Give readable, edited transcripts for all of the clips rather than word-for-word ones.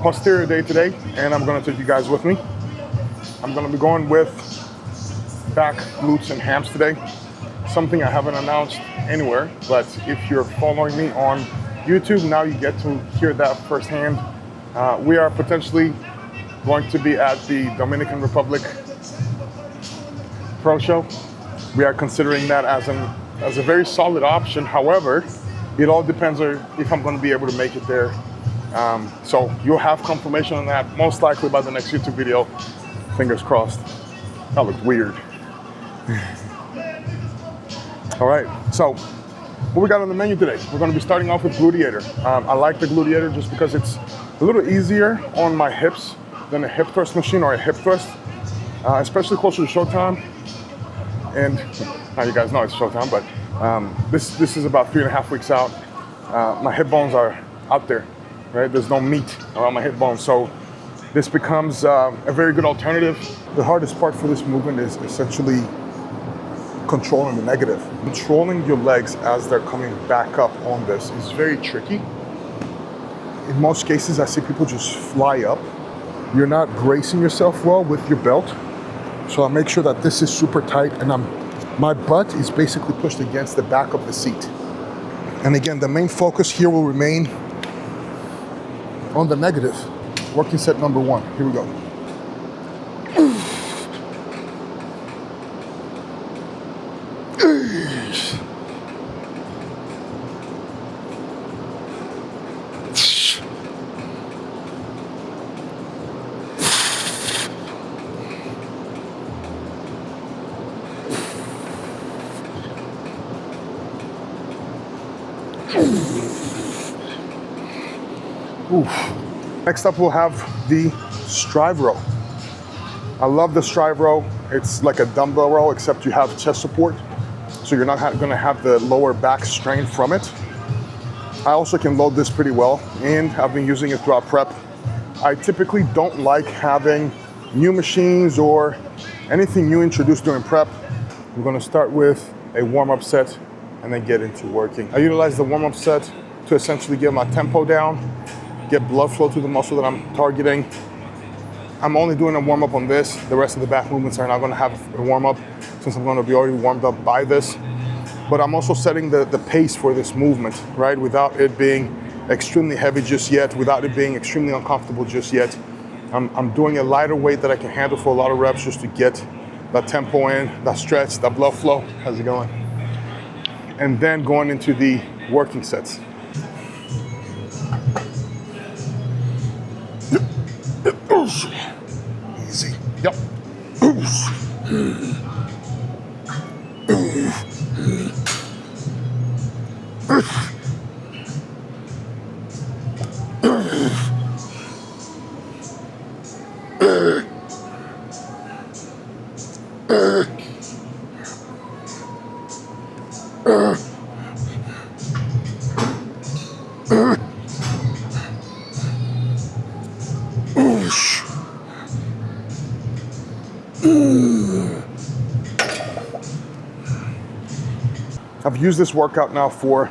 posterior day today, and I'm gonna take you guys with me. I'm gonna be going with back, glutes, and hams today. Something I haven't announced anywhere, but if you're following me on YouTube, now you get to hear that firsthand. We are potentially going to be at the Dominican Republic Pro Show. We are considering that as a very solid option. However, it all depends on if I'm going to be able to make it there. So you'll have confirmation on that most likely by the next YouTube video. Fingers crossed. That looked weird. All right, so what we got on the menu today? We're going to be starting off with Glutiator. I like the Glutiator just because it's a little easier on my hips than a hip thrust machine or a hip thrust, especially closer to showtime. And now you guys know it's showtime, but this is about 3.5 weeks out. My hip bones are out there, right? There's no meat around my hip bones, so this becomes a very good alternative. The hardest part for this movement is essentially controlling the negative. Controlling your legs as they're coming back up on this is very tricky. In most cases, I see people just fly up. You're not bracing yourself well with your belt. So I make sure that this is super tight and my butt is basically pushed against the back of the seat. And again, the main focus here will remain on the negative. Working set number 1, here we go. Oof. Next up, we'll have the strive row. I love the strive row. It's like a dumbbell row, except you have chest support, so you're not gonna have the lower back strain from it. I also can load this pretty well, and I've been using it throughout prep. I typically don't like having new machines or anything new introduced during prep. We're gonna start with a warm-up set and then get into working. I utilize the warm-up set to essentially get my tempo down, get blood flow to the muscle that I'm targeting. I'm only doing a warm-up on this. The rest of the back movements are not gonna have a warm-up since I'm gonna be already warmed up by this. But I'm also setting the pace for this movement, right? Without it being extremely heavy just yet, without it being extremely uncomfortable just yet. I'm doing a lighter weight that I can handle for a lot of reps just to get that tempo in, that stretch, that blood flow. How's it going? And then going into the working sets. Easy. Yep. I've used this workout now for,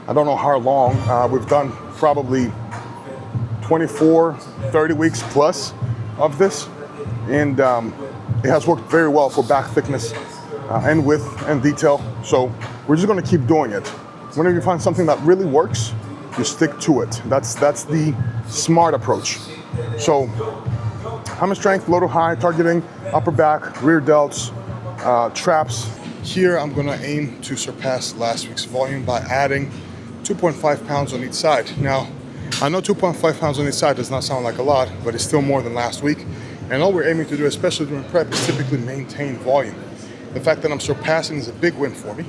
I don't know how long. We've done probably 24, 30 weeks plus of this. And it has worked very well for back thickness and width and detail. So we're just gonna keep doing it. Whenever you find something that really works, you stick to it. That's the smart approach. So hammer strength, low to high, targeting upper back, rear delts, traps. Here, I'm gonna aim to surpass last week's volume by adding 2.5 pounds on each side. Now, I know 2.5 pounds on each side does not sound like a lot, but it's still more than last week. And all we're aiming to do, especially during prep, is typically maintain volume. The fact that I'm surpassing is a big win for me.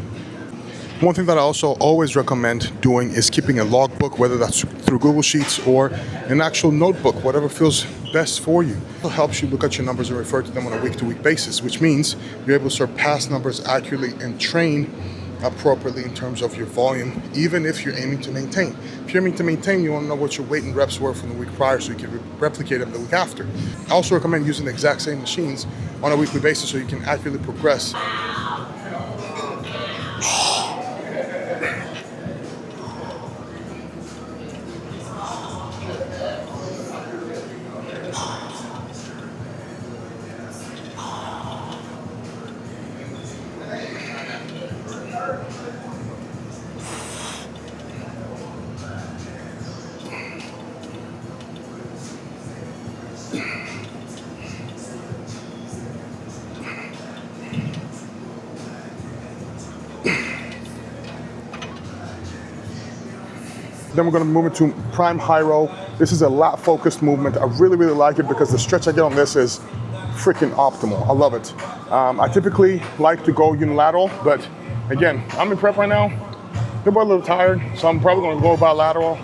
One thing that I also always recommend doing is keeping a logbook, whether that's through Google Sheets or an actual notebook, whatever feels best for you. It helps you look at your numbers and refer to them on a week-to-week basis, which means you're able to surpass numbers accurately and train appropriately in terms of your volume, even if you're aiming to maintain. If you're aiming to maintain, you want to know what your weight and reps were from the week prior so you can replicate them the week after. I also recommend using the exact same machines on a weekly basis so you can accurately progress. Then we're gonna move into prime high row. This is a lat focused movement. I really, really like it because the stretch I get on this is freaking optimal. I love it. I typically like to go unilateral, but again, I'm in prep right now. They're a little tired, so I'm probably gonna go bilateral.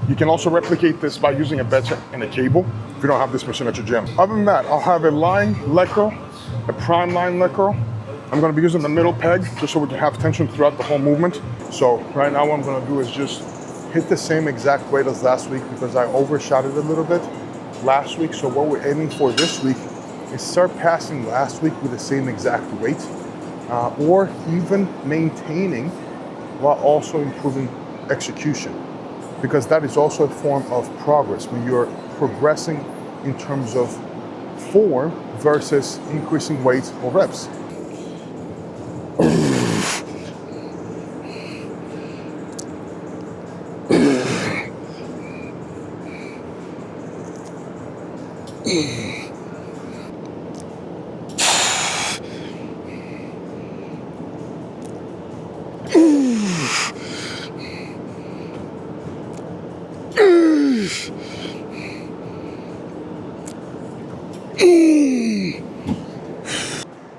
You can also replicate this by using a bench and a cable if you don't have this machine at your gym. Other than that, I'll have a line leg curl, a prime line leg curl. I'm gonna be using the middle peg just so we can have tension throughout the whole movement. So right now what I'm gonna do is just hit the same exact weight as last week because I overshot it a little bit last week. So what we're aiming for this week is surpassing last week with the same exact weight or even maintaining while also improving execution. Because that is also a form of progress when you're progressing in terms of form versus increasing weight or reps.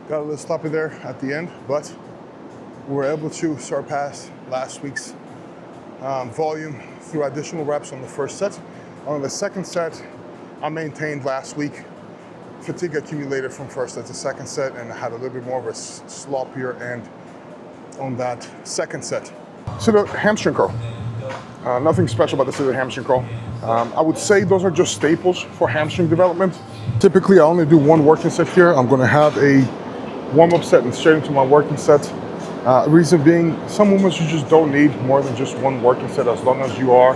Got a little sloppy there at the end, but we were able to surpass last week's volume through additional reps on the first set. On the second set, I maintained last week. Fatigue accumulated from first set to second set and had a little bit more of a sloppier end on that second set. So the hamstring curl. Nothing special about this is a hamstring curl. I would say those are just staples for hamstring development. Typically, I only do one working set here. I'm gonna have a warm-up set and straight into my working set. Reason being, some movements you just don't need more than just one working set as long as you are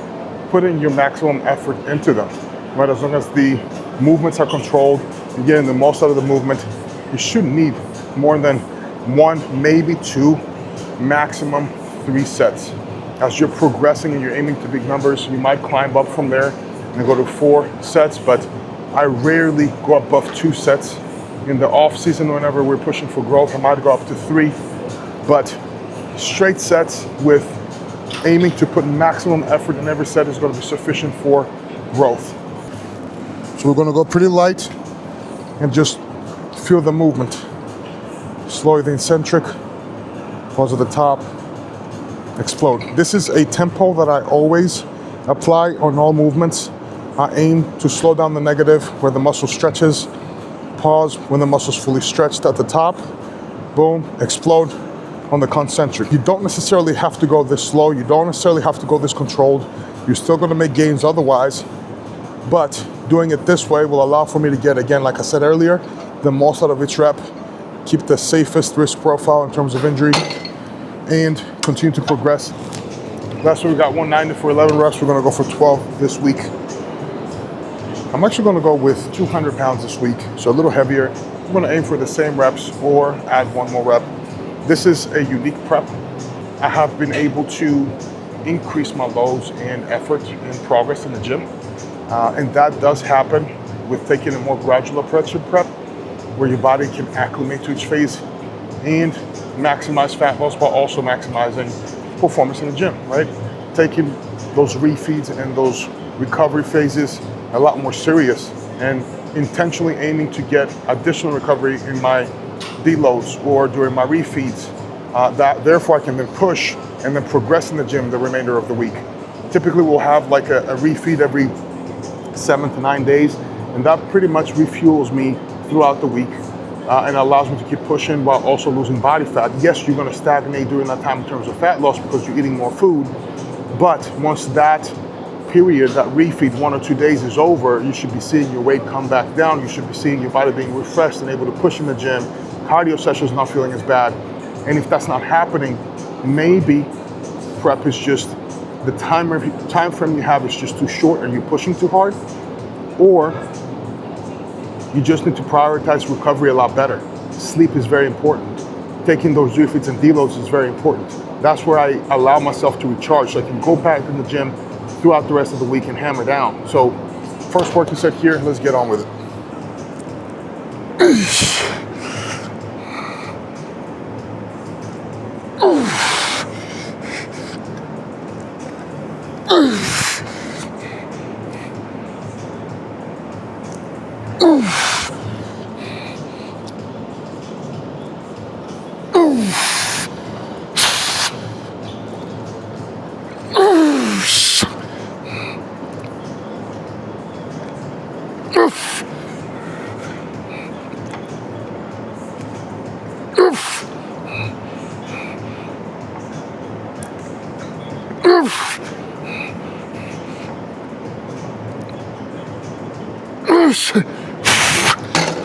putting your maximum effort into them, right? As long as the movements are controlled, you're getting the most out of the movement, you shouldn't need more than one, maybe two, maximum 3 sets. As you're progressing and you're aiming to big numbers, you might climb up from there and go to 4 sets, but I rarely go above 2 sets. In the off season, whenever we're pushing for growth, I might go up to 3, but straight sets with aiming to put maximum effort in every set is going to be sufficient for growth. So we're going to go pretty light and just feel the movement. Slowly the eccentric, pause at the top, explode. This is a tempo that I always apply on all movements. I aim to slow down the negative where the muscle stretches, pause when the muscle's fully stretched at the top, boom, explode on the concentric. You don't necessarily have to go this slow, you don't necessarily have to go this controlled. You're still gonna make gains otherwise, but doing it this way will allow for me to get, again, like I said earlier, the most out of each rep, keep the safest risk profile in terms of injury, and continue to progress. Last week we got 190 for 11 reps. We're gonna go for 12 this week. I'm actually gonna go with 200 pounds this week, so a little heavier. I'm gonna aim for the same reps or add one more rep. This is a unique prep. I have been able to increase my loads and effort and progress in the gym. And that does happen with taking a more gradual approach to prep, where your body can acclimate to each phase and maximize fat loss while also maximizing performance in the gym, right? Taking those refeeds and those recovery phases a lot more serious and intentionally aiming to get additional recovery in my deloads or during my refeeds. That therefore I can then push and then progress in the gym the remainder of the week. Typically we'll have like a refeed every 7 to 9 days, and that pretty much refuels me throughout the week. and it allows me to keep pushing while also losing body fat. Yes, you're gonna stagnate during that time in terms of fat loss because you're eating more food, but once that period, that refeed 1 or 2 days is over, you should be seeing your weight come back down. You should be seeing your body being refreshed and able to push in the gym. Cardio sessions not feeling as bad. And if that's not happening, maybe prep is just the time frame you have is just too short and you're pushing too hard, or you just need to prioritize recovery a lot better. Sleep is very important. Taking those refeeds and deloads is very important. That's where I allow myself to recharge so I can go back in the gym throughout the rest of the week and hammer down. So first working set here, let's get on with it.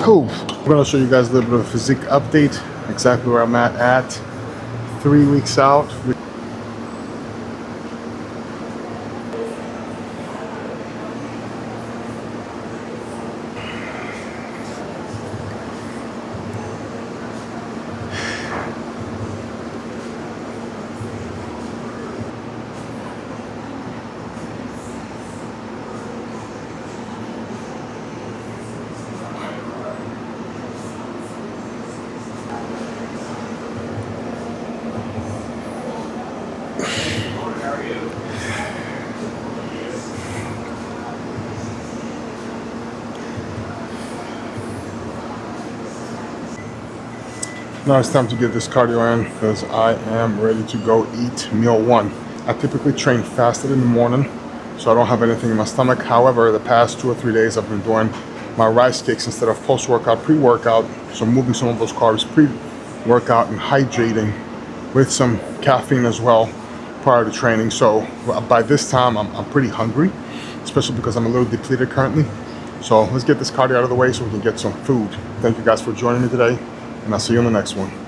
Cool. I'm going to show you guys a little bit of a physique update, exactly where I'm at 3 weeks out. Now it's time to get this cardio in because I am ready to go eat meal 1. I typically train fasted in the morning, so I don't have anything in my stomach. However, the past 2 or 3 days I've been doing my rice cakes instead of post-workout, pre-workout. So moving some of those carbs pre-workout and hydrating with some caffeine as well prior to training. So by this time I'm pretty hungry, especially because I'm a little depleted currently. So let's get this cardio out of the way so we can get some food. Thank you guys for joining me today, and I'll see you on the next one.